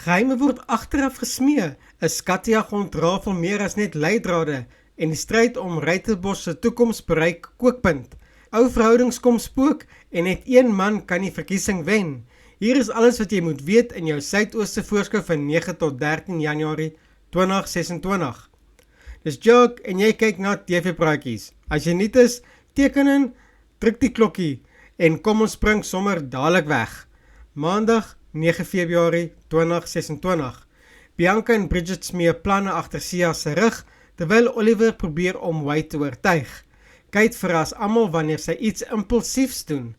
Geheime word agteraf gesmee, 'n skatjag ontrafel meer as net leidrade en die stryd om Ruyterbos se toekoms bereik kookpunt. Ou verhoudings kom spook en net een man kan die verkiesing wen. Hier is alles wat jy moet weet in jou Suidooste voorskou van 9 tot 13 Januarie 2026. Dis Joke en jy kyk na TV-praatjies. As jy nuut is, teken in, druk die klokkie en kom ons spring sommer dadelik weg. Maandag 9 Februarie 2026. Bianca en Bridget smee planne agter Sia se rug, terwyl Oliver probeer om Wade te oortuig. Kate verras almal wanneer sy iets impulsiefs doen.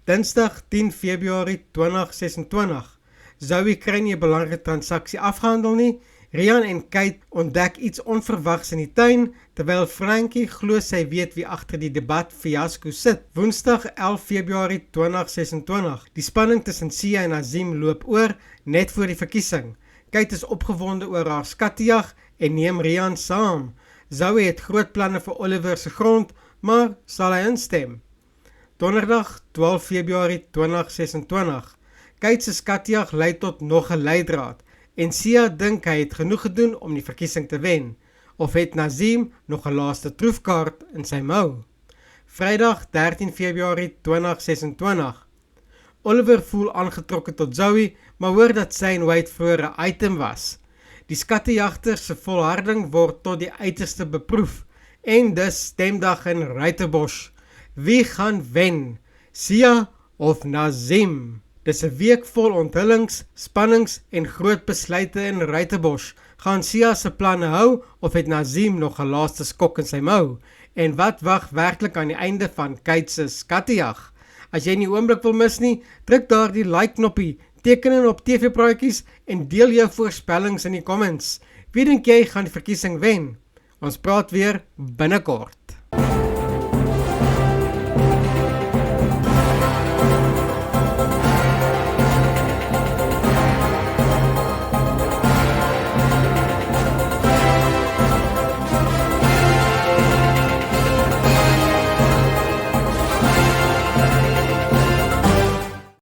Dinsdag 10 Februarie 2026. Zoe kry nie 'n belangrike transaksie afgehandel nie. Rian en Kate ontdek iets onverwags in die tuin, terwyl Frankie glo sy weet wie agter die debat fiasco sit. Woensdag 11 Februarie 2026. Die spanning tussen Sia en Azim loop oor net voor die verkiesing. Kate is opgewonde oor haar skattejag en neem Rian saam. Zoe het groot planne vir Oliver se grond, maar sal hy instem? Donderdag 12 Februarie 2026. Kate se skattejag lei tot nog 'n leidraad en Sia dink hy het genoeg gedoen om die verkiesing te wen. Of het Nazim nog 'n laaste troefkaart in sy mou? Vrydag 13 Februarie 2026. Oliver voel aangetrokke tot Zoe, maar hoor dat sy en Wade vroeër 'n item was. Die skattejagter se volharding word tot die uiterste beproef en dis stemdag in Ruyterbos. Wie gaan wen? Sia of Nazim? Dis 'n week vol onthullings, spannings en groot besluite in Ruyterbos. Gaan Sia se planne hou of het Nazim nog 'n laaste skok in sy mou? En wat wag werklik aan die einde van Kate se skattejag? As jy nie oomblik wil mis nie, druk daar die like knoppie, teken in op TV-praatjies en deel jou voorspellings in die comments. Wie dink jy gaan die verkiesing wen? Ons praat weer binnekort.